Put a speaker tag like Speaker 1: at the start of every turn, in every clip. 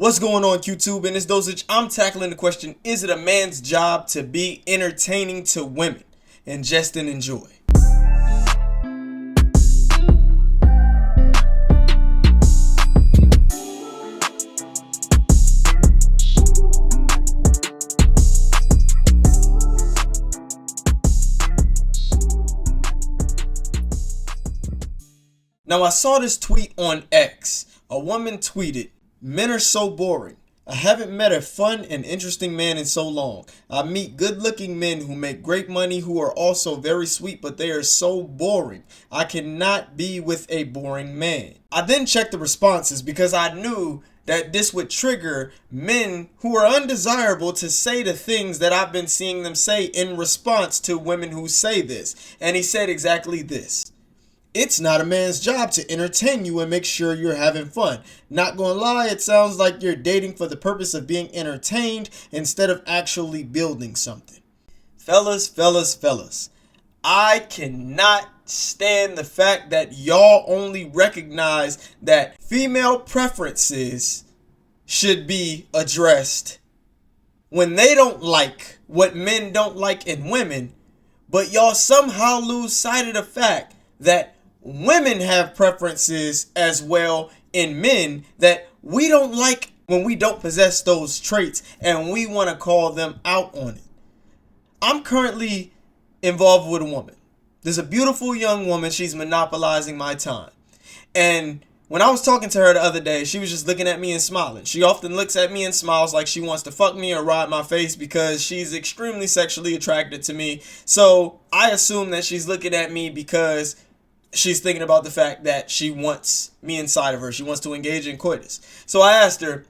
Speaker 1: What's going on, YouTube? In this dosage, I'm tackling the question, is it a man's job to be entertaining to women? Ingest and enjoy. Now, I saw this tweet on X. A woman tweeted, "Men are so boring. I haven't met a fun and interesting man in so long. I meet good-looking men who make great money who are also very sweet, but they are so boring. I cannot be with a boring man." I then checked the responses because I knew that this would trigger men who are undesirable to say the things that I've been seeing them say in response to women who say this. And he said exactly this. "It's not a man's job to entertain you and make sure you're having fun. Not gonna lie, it sounds like you're dating for the purpose of being entertained instead of actually building something." Fellas, I cannot stand the fact that y'all only recognize that female preferences should be addressed when they don't like what men don't like in women, but y'all somehow lose sight of the fact that women have preferences as well in men that we don't like when we don't possess those traits, and we want to call them out on it. I'm currently involved with a woman. There's a beautiful young woman. She's monopolizing my time. And when I was talking to her the other day, she was just looking at me and smiling. She often looks at me and smiles like she wants to fuck me or ride my face because she's extremely sexually attracted to me. So I assume that she's looking at me because she's thinking about the fact that she wants me inside of her. She wants to engage in coitus. So I asked her,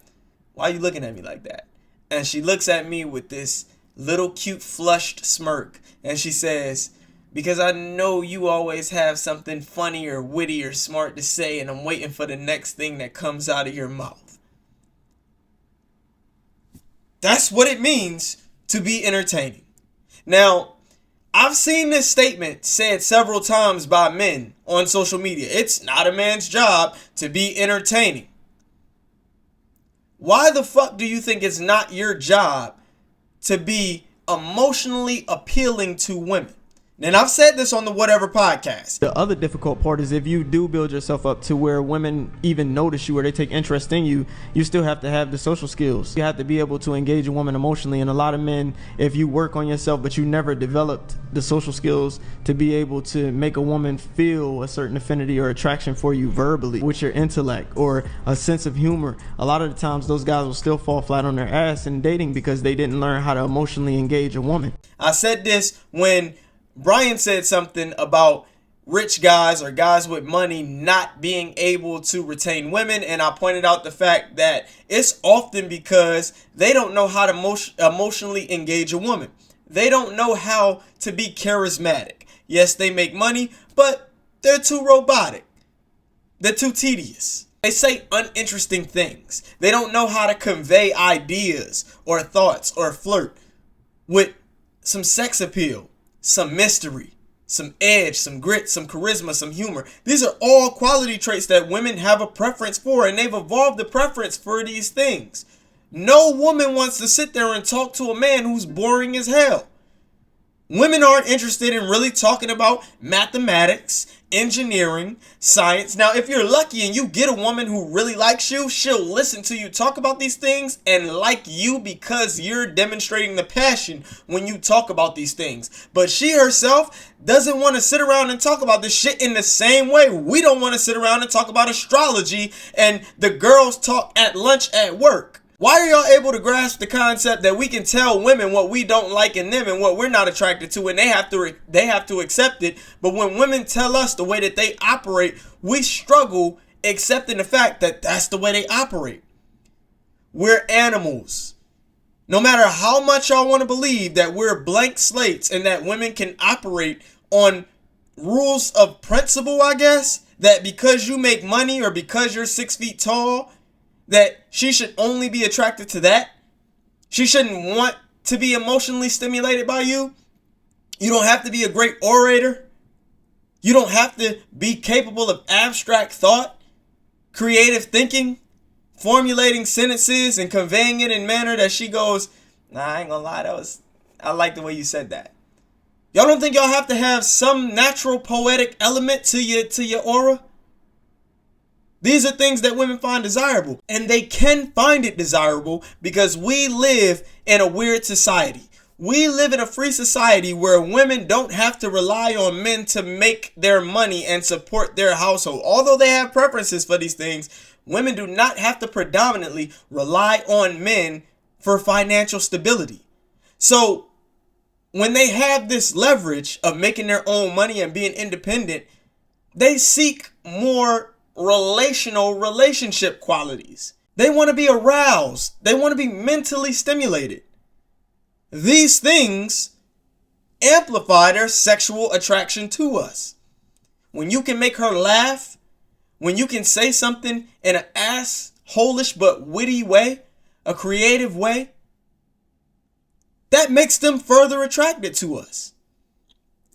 Speaker 1: "Why are you looking at me like that?" And she looks at me with this little cute flushed smirk. And she says, "Because I know you always have something funny or witty or smart to say, and I'm waiting for the next thing that comes out of your mouth." That's what it means to be entertaining. Now, I've seen this statement said several times by men on social media. It's not a man's job to be entertaining. Why the fuck do you think it's not your job to be emotionally appealing to women? And I've said this on the Whatever podcast.
Speaker 2: The other difficult part is if you do build yourself up to where women even notice you or they take interest in you, you still have to have the social skills. You have to be able to engage a woman emotionally. And a lot of men, if you work on yourself but you never developed the social skills to be able to make a woman feel a certain affinity or attraction for you verbally with your intellect or a sense of humor, a lot of the times those guys will still fall flat on their ass in dating because they didn't learn how to emotionally engage a woman.
Speaker 1: I said this when Brian said something about rich guys or guys with money not being able to retain women, and I pointed out the fact that it's often because they don't know how to emotionally engage a woman. They don't know how to be charismatic. Yes, they make money, but they're too robotic. They're too tedious. They say uninteresting things. They don't know how to convey ideas or thoughts or flirt with some sex appeal, some mystery, some edge, some grit, some charisma, some humor. These are all quality traits that women have a preference for, and they've evolved the preference for these things. No woman wants to sit there and talk to a man who's boring as hell. Women aren't interested in really talking about mathematics, engineering, science. Now, if you're lucky and you get a woman who really likes you, she'll listen to you talk about these things and like you because you're demonstrating the passion when you talk about these things. But she herself doesn't want to sit around and talk about this shit in the same way we don't want to sit around and talk about astrology and the girls talk at lunch at work. Why are y'all able to grasp the concept that we can tell women what we don't like in them and what we're not attracted to, and they have to accept it? But when women tell us the way that they operate, we struggle accepting the fact that that's the way they operate. We're animals. No matter how much y'all want to believe that we're blank slates and that women can operate on rules of principle, I guess, that because you make money or because you're 6 feet tall, that she should only be attracted to that. She shouldn't want to be emotionally stimulated by you. You don't have to be a great orator. You don't have to be capable of abstract thought, creative thinking. formulating sentences and conveying it in manner that she goes, nah, I ain't gonna lie, I like the way you said that. Y'all don't think y'all have to have some natural poetic element to your aura? These are things that women find desirable, and they can find it desirable because we live in a weird society. We live in a free society where women don't have to rely on men to make their money and support their household. Although they have preferences for these things, women do not have to predominantly rely on men for financial stability. So when they have this leverage of making their own money and being independent, they seek more relationship qualities. They want to be aroused. They want to be mentally stimulated. These things amplify their sexual attraction to us. When you can make her laugh, when you can say something in an asshole-ish but witty way, a creative way, that makes them further attracted to us.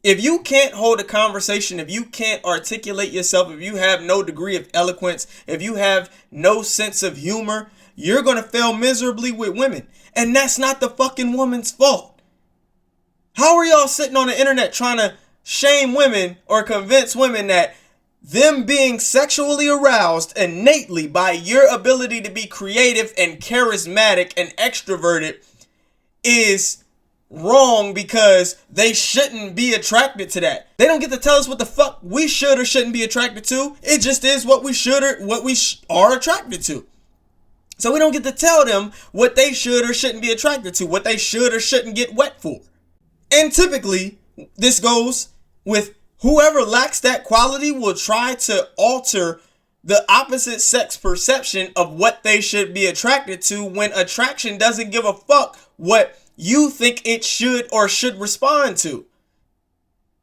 Speaker 1: If you can't hold a conversation, if you can't articulate yourself, if you have no degree of eloquence, if you have no sense of humor, you're going to fail miserably with women. And that's not the fucking woman's fault. How are y'all sitting on the internet trying to shame women or convince women that them being sexually aroused innately by your ability to be creative and charismatic and extroverted is wrong because they shouldn't be attracted to that? They don't get to tell us what the fuck we should or shouldn't be attracted to. It just is what we should or what we are attracted to. So we don't get to tell them what they should or shouldn't be attracted to, what they should or shouldn't get wet for. And typically, this goes with whoever lacks that quality will try to alter the opposite sex perception of what they should be attracted to when attraction doesn't give a fuck what you think it should or should respond to.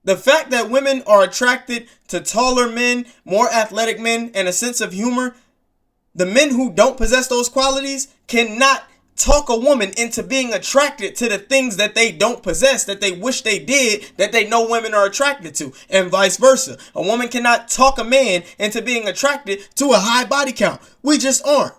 Speaker 1: The fact that women are attracted to taller men, more athletic men, and a sense of humor, the men who don't possess those qualities cannot talk a woman into being attracted to the things that they don't possess, that they wish they did, that they know women are attracted to, and vice versa. A woman cannot talk a man into being attracted to a high body count. We just aren't.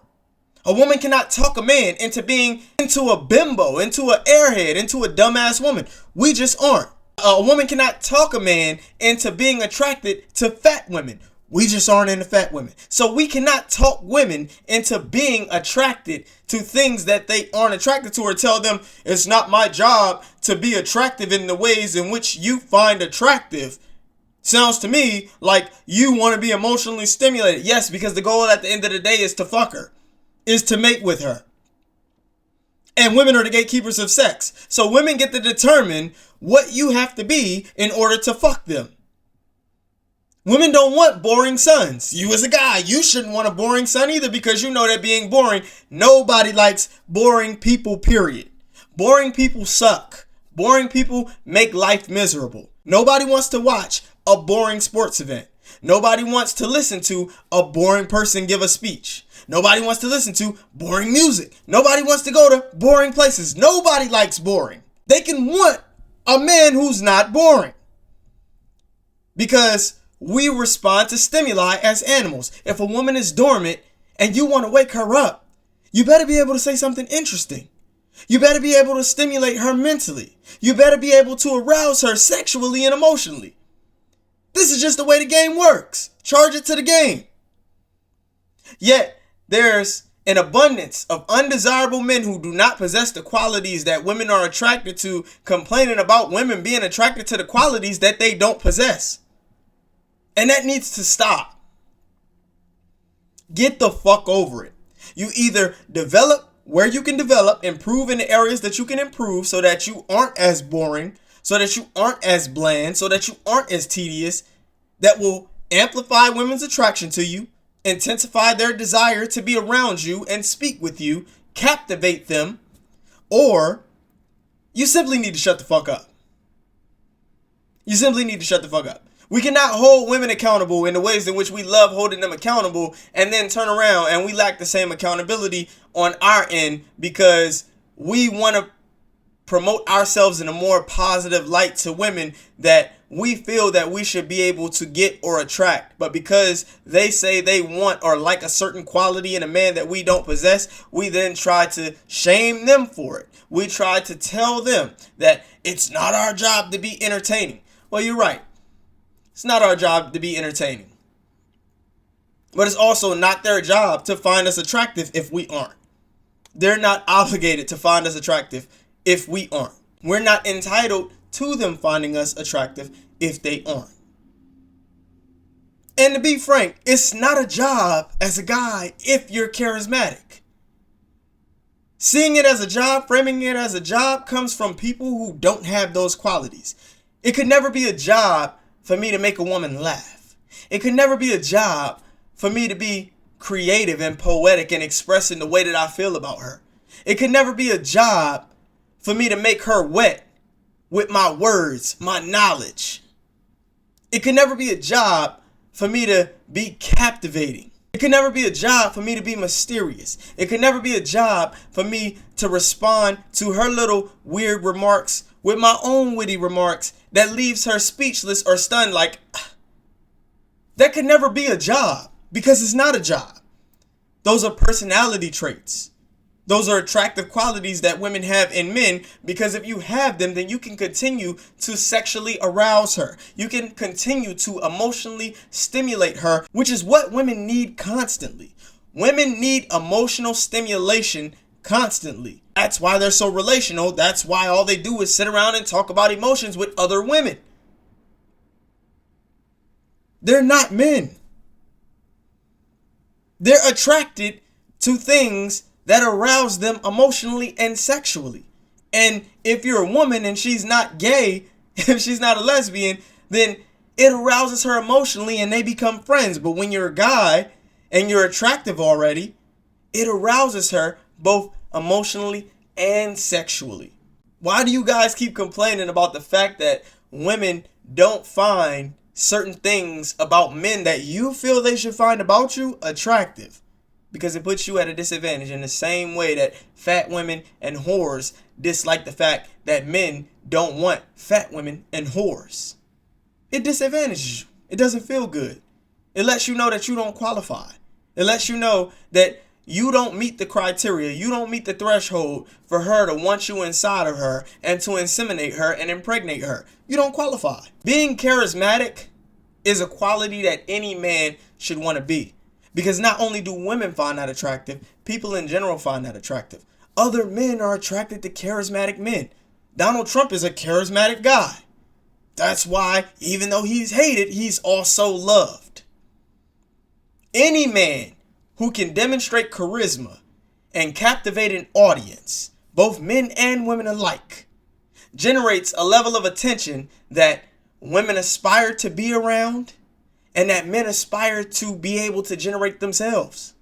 Speaker 1: A woman cannot talk a man into being into a bimbo, into an airhead, into a dumbass woman. We just aren't. A woman cannot talk a man into being attracted to fat women. We just aren't into fat women. So we cannot talk women into being attracted to things that they aren't attracted to, or tell them it's not my job to be attractive in the ways in which you find attractive. Sounds to me like you want to be emotionally stimulated. Yes, because the goal at the end of the day is to fuck her, is to mate with her. And women are the gatekeepers of sex. So women get to determine what you have to be in order to fuck them. Women don't want boring sons. You as a guy, you shouldn't want a boring son either, because you know that being boring, nobody likes boring people, period. Boring people suck. Boring people make life miserable. Nobody wants to watch a boring sports event. Nobody wants to listen to a boring person give a speech. Nobody wants to listen to boring music. Nobody wants to go to boring places. Nobody likes boring. They can want a man who's not boring, because we respond to stimuli as animals. If a woman is dormant and you want to wake her up, you better be able to say something interesting. You better be able to stimulate her mentally. You better be able to arouse her sexually and emotionally. This is just the way the game works. Charge it to the game. Yet, there's an abundance of undesirable men who do not possess the qualities that women are attracted to, complaining about women being attracted to the qualities that they don't possess. And that needs to stop. Get the fuck over it. You either develop where you can develop, improve in the areas that you can improve so that you aren't as boring, so that you aren't as bland, so that you aren't as tedious, that will amplify women's attraction to you, intensify their desire to be around you and speak with you, captivate them, or you simply need to shut the fuck up. You simply need to shut the fuck up. We cannot hold women accountable in the ways in which we love holding them accountable and then turn around and we lack the same accountability on our end because we want to promote ourselves in a more positive light to women that we feel that we should be able to get or attract. But because they say they want or like a certain quality in a man that we don't possess, we then try to shame them for it. We try to tell them that it's not our job to be entertaining. Well, you're right. It's not our job to be entertaining. But it's also not their job to find us attractive if we aren't. They're not obligated to find us attractive if we aren't. We're not entitled to them finding us attractive if they aren't. And to be frank, it's not a job as a guy if you're charismatic. Seeing it as a job, framing it as a job, comes from people who don't have those qualities. It could never be a job for me to make a woman laugh. It could never be a job for me to be creative and poetic and expressing the way that I feel about her. It could never be a job for me to make her wet with my words, my knowledge. It could never be a job for me to be captivating. It could never be a job for me to be mysterious. It could never be a job for me to respond to her little weird remarks with my own witty remarks that leaves her speechless or stunned like, that could never be a job because it's not a job. Those are personality traits. Those are attractive qualities that women have in men, because if you have them, then you can continue to sexually arouse her. You can continue to emotionally stimulate her, which is what women need constantly. Women need emotional stimulation constantly. That's why they're so relational. That's why all they do is sit around and talk about emotions with other women. They're not men. They're attracted to things that arouse them emotionally and sexually. And if you're a woman and she's not gay, if she's not a lesbian, then it arouses her emotionally and they become friends. But when you're a guy and you're attractive already, it arouses her both emotionally and sexually. Why do you guys keep complaining about the fact that women don't find certain things about men that you feel they should find about you attractive? Because it puts you at a disadvantage in the same way that fat women and whores dislike the fact that men don't want fat women and whores. It disadvantages you. It doesn't feel good. It lets you know that you don't qualify. It lets you know that you don't meet the criteria. You don't meet the threshold for her to want you inside of her and to inseminate her and impregnate her. You don't qualify. Being charismatic is a quality that any man should want to be. Because not only do women find that attractive, people in general find that attractive. Other men are attracted to charismatic men. Donald Trump is a charismatic guy. That's why, even though he's hated, he's also loved. Any man who can demonstrate charisma and captivate an audience, both men and women alike, generates a level of attention that women aspire to be around and that men aspire to be able to generate themselves.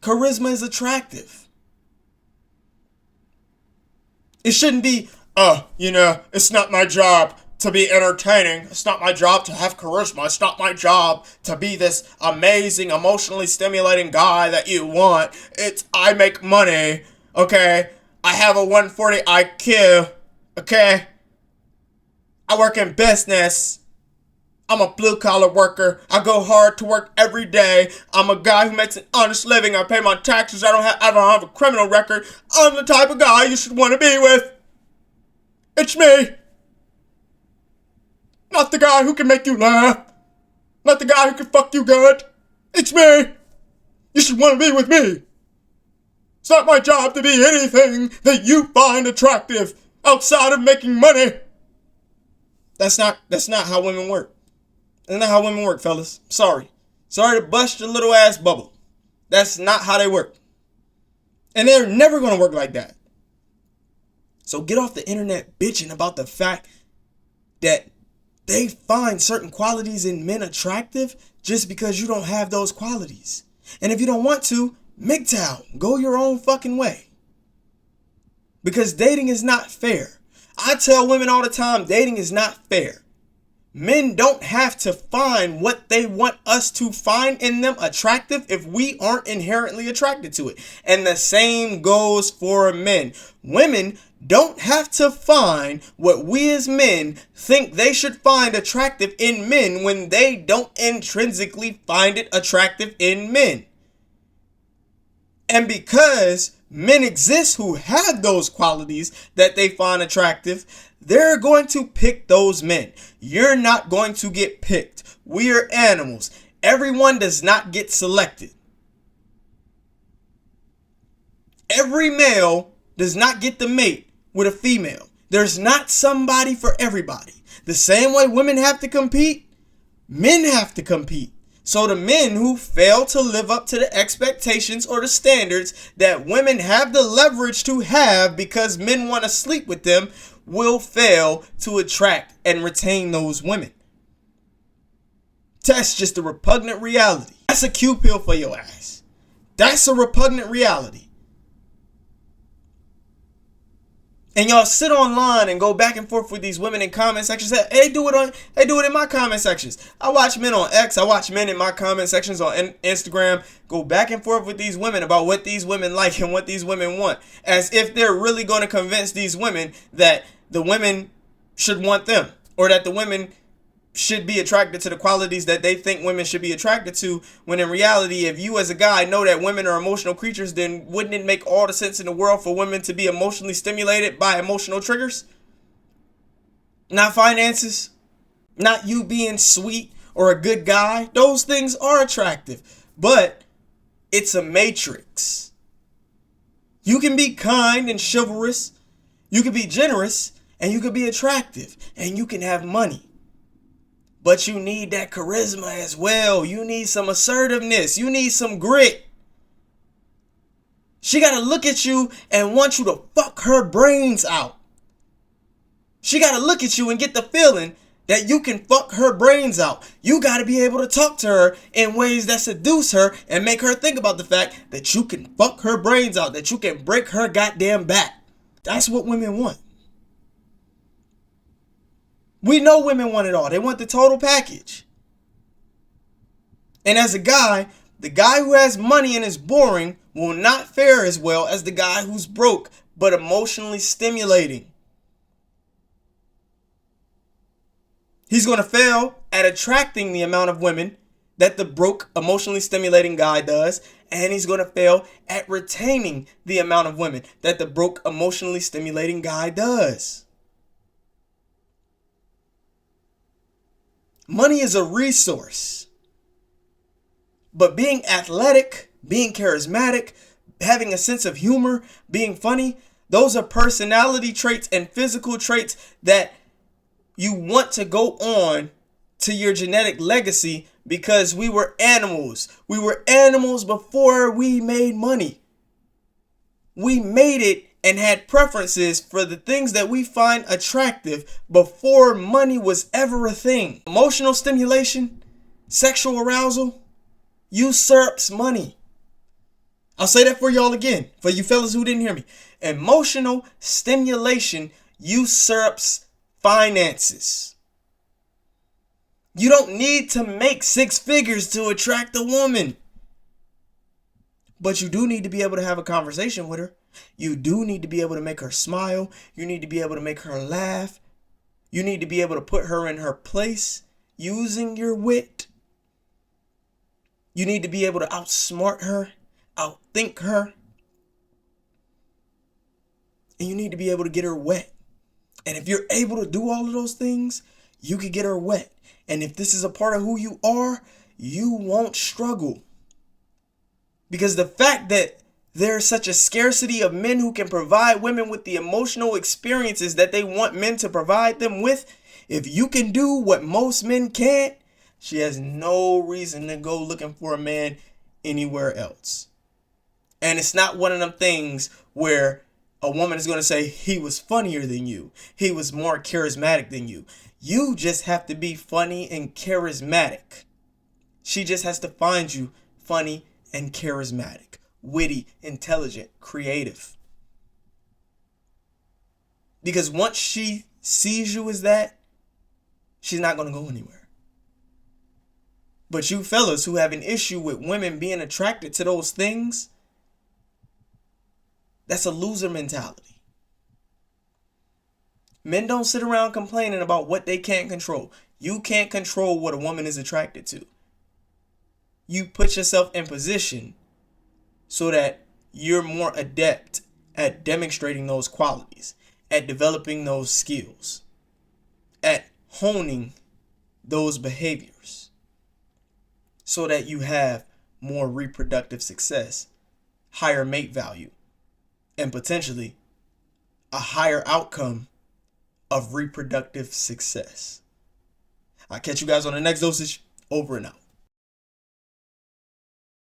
Speaker 1: Charisma is attractive. It shouldn't be, it's not my job to be entertaining. It's not my job to have charisma. It's not my job to be this amazing, emotionally stimulating guy that you want. I make money, okay? I have a 140 IQ, okay? I work in business. I'm a blue-collar worker. I go hard to work every day. I'm a guy who makes an honest living. I pay my taxes. I don't have a criminal record. I'm the type of guy you should want to be with. It's me. Not the guy who can make you laugh. Not the guy who can fuck you good. It's me. You should want to be with me. It's not my job to be anything that you find attractive outside of making money. That's not how women work. That's not how women work, fellas. Sorry to bust your little ass bubble. That's not how they work. And they're never going to work like that. So get off the internet bitching about the fact that they find certain qualities in men attractive just because you don't have those qualities. And if you don't want to, MGTOW, go your own fucking way. Because dating is not fair. I tell women all the time, dating is not fair. Men don't have to find what they want us to find in them attractive if we aren't inherently attracted to it. And the same goes for men. Women don't have to find what we as men think they should find attractive in men when they don't intrinsically find it attractive in men. And because men exist who have those qualities that they find attractive, they're going to pick those men. You're not going to get picked. We are animals. Everyone does not get selected. Every male does not get to mate with a female. There's not somebody for everybody. The same way women have to compete, men have to compete. So the men who fail to live up to the expectations or the standards that women have the leverage to have because men want to sleep with them will fail to attract and retain those women. That's just a repugnant reality. That's a Q pill for your ass. That's a repugnant reality. And y'all sit online and go back and forth with these women in comment sections. They do it in my comment sections. I watch men on X. I watch men in my comment sections on Instagram go back and forth with these women about what these women like and what these women want, as if they're really going to convince these women that the women should want them, or that the women should be attracted to the qualities that they think women should be attracted to, when in reality, if you as a guy know that women are emotional creatures, then wouldn't it make all the sense in the world for women to be emotionally stimulated by emotional triggers? Not finances, not you being sweet or a good guy. Those things are attractive, but it's a matrix. You can be kind and chivalrous, you can be generous, and you can be attractive, and you can have money. But you need that charisma as well. You need some assertiveness. You need some grit. She got to look at you and want you to fuck her brains out. She got to look at you and get the feeling that you can fuck her brains out. You got to be able to talk to her in ways that seduce her and make her think about the fact that you can fuck her brains out, that you can break her goddamn back. That's what women want. We know women want it all. They want the total package. And as a guy, the guy who has money and is boring will not fare as well as the guy who's broke but emotionally stimulating. He's going to fail at attracting the amount of women that the broke, emotionally stimulating guy does, and he's going to fail at retaining the amount of women that the broke, emotionally stimulating guy does. Money is a resource, but being athletic, being charismatic, having a sense of humor, being funny, those are personality traits and physical traits that you want to go on to your genetic legacy, because we were animals. We were animals before we made money. We made it and had preferences for the things that we find attractive before money was ever a thing. Emotional stimulation, sexual arousal, usurps money. I'll say that for y'all again, for you fellas who didn't hear me. Emotional stimulation usurps finances. You don't need to make 6 figures to attract a woman. But you do need to be able to have a conversation with her. You do need to be able to make her smile. You need to be able to make her laugh. You need to be able to put her in her place using your wit. You need to be able to outsmart her, outthink her. And you need to be able to get her wet. And if you're able to do all of those things, you can get her wet. And if this is a part of who you are, you won't struggle. Because the fact that there's such a scarcity of men who can provide women with the emotional experiences that they want men to provide them with, if you can do what most men can't, she has no reason to go looking for a man anywhere else. And it's not one of them things where a woman is going to say, he was funnier than you, he was more charismatic than you. You just have to be funny and charismatic. She just has to find you funny and charismatic, witty, intelligent, creative. Because once she sees you as that, she's not going to go anywhere. But you fellas who have an issue with women being attracted to those things, that's a loser mentality. Men don't sit around complaining about what they can't control. You can't control what a woman is attracted to. You put yourself in position so that you're more adept at demonstrating those qualities, at developing those skills, at honing those behaviors, so that you have more reproductive success, higher mate value, and potentially a higher outcome of reproductive success. I'll catch you guys on the next dosage. Over and out.